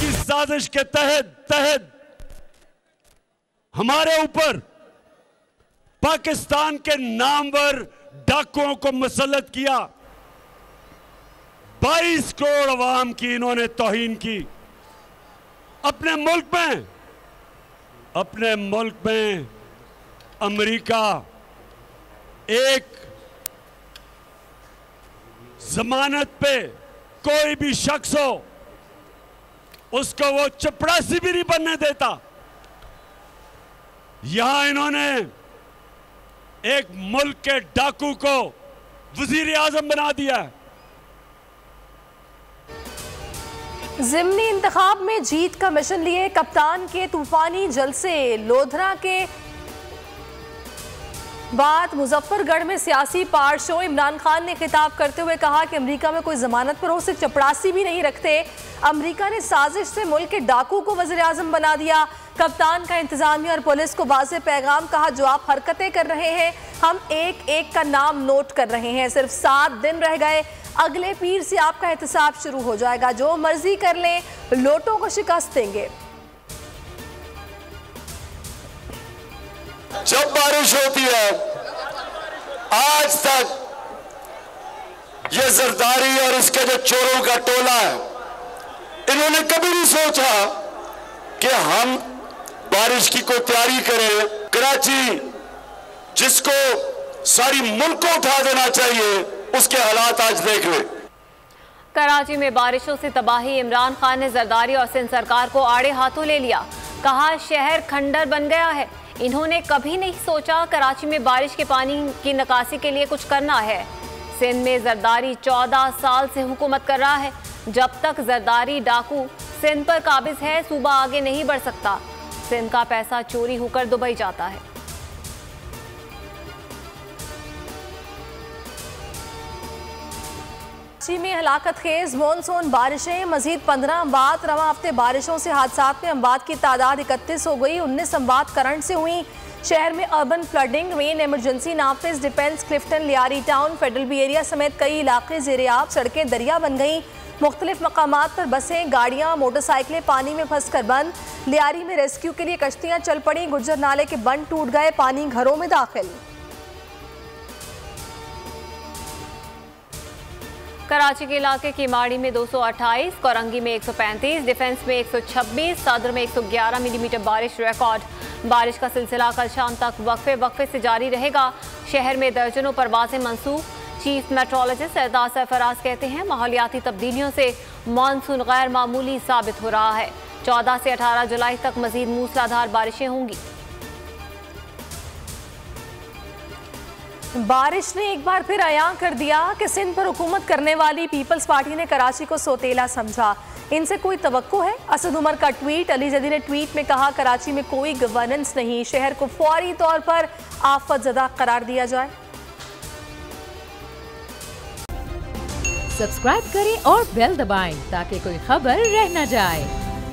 की साजिश के तहत हमारे ऊपर पाकिस्तान के नामवर डाकुओं को मुसल्लत किया। 22 करोड़ अवाम की इन्होंने तौहीन की। अपने मुल्क में अमेरिका एक जमानत पे कोई भी शख्स हो उसको वो चपरासी भी नहीं बनने देता। यहां इन्होंने एक मुल्क के डाकू को वजीर आजम बना दिया है। ज़िमनी इंतखाब में जीत का मिशन लिए कप्तान के तूफानी जलसे। लोधरा के बाद मुजफ्फरगढ़ में सियासी पार शो। इमरान खान ने खिताब करते हुए कहा कि अमेरिका में कोई जमानत पर हो सिर्फ चपरासी भी नहीं रखते। अमेरिका ने साजिश से मुल्क के डाकू को वज़ीर आज़म बना दिया। कप्तान का इंतजामिया और पुलिस को वाज़ेह पैगाम, कहा जो आप हरकतें कर रहे हैं हम एक एक का नाम नोट कर रहे हैं। सिर्फ 7 दिन रह गए, अगले पीर से आपका एहतसाब शुरू हो जाएगा। जो मर्जी कर लें, लोटों को शिकस्त देंगे। जब बारिश होती है आज तक ये जरदारी और इसके जो चोरों का टोला है, इन्होंने कभी नहीं सोचा कि हम बारिश की कोई तैयारी करें। कराची जिसको सारी मुल्क को उठा देना चाहिए, उसके हालात आज देख ले। कराची में बारिशों से तबाही। इमरान खान ने जरदारी और सिंध सरकार को आड़े हाथों ले लिया। कहा शहर खंडर बन गया है। इन्होंने कभी नहीं सोचा कराची में बारिश के पानी की निकासी के लिए कुछ करना है। सिंध में जरदारी 14 साल से हुकूमत कर रहा है। जब तक जरदारी डाकू सिंध पर काबिज है, सूबा आगे नहीं बढ़ सकता। सिंध का पैसा चोरी होकर दुबई जाता है। कराची में हलाकत खेज मानसून बारिशें। मजीद 15 अमवात। रवां हफ्ते बारिशों से हादसात में अमवात की तादाद 31 हो गई। 19 अमवात करंट से हुई। शहर में अर्बन फ्लडिंग, रेन इमरजेंसी नाफिज, Defence, Clifton, Lyari town, Federal B area समेत कई इलाके ज़ेर-ए-आब। सड़कें दरिया बन गईं। मुख्तलिफ मकामात पर बसें, गाड़ियाँ, मोटरसाइकिलें पानी में फंस कर बंद। लियारी में रेस्क्यू के लिए कश्तियाँ चल पड़ी। गुज्जर नाले के बंद टूट गए, पानी घरों में दाखिल। कराची के इलाके की माड़ी में 228, कोरंगी में 135, डिफेंस में 126, सदर में 111 मिलीमीटर बारिश रिकॉर्ड। बारिश का सिलसिला कल शाम तक वक्फे से जारी रहेगा। शहर में दर्जनों परवाजें मंसूख। चीफ मेट्रोलॉजिस्ट एजाज सरफराज कहते हैं माहौलियाती तब्दीलियों से मानसून गैर मामूली साबित हो रहा है। 14 से 18 जुलाई तक मजीद मूसलाधार बारिशें होंगी। बारिश ने एक बार फिर अयां कर दिया कि सिंध पर हुकूमत करने वाली पीपल्स पार्टी ने कराची को सोतेला समझा। इनसे कोई तवक्को है? असद उमर का ट्वीट। अली जदी ने ट्वीट में कहा कराची में कोई गवर्नेंस नहीं, शहर को फौरी तौर पर आफत ज़दा करार दिया जाए। सब्सक्राइब करें और बेल दबाएं ताकि कोई खबर रह न जाए।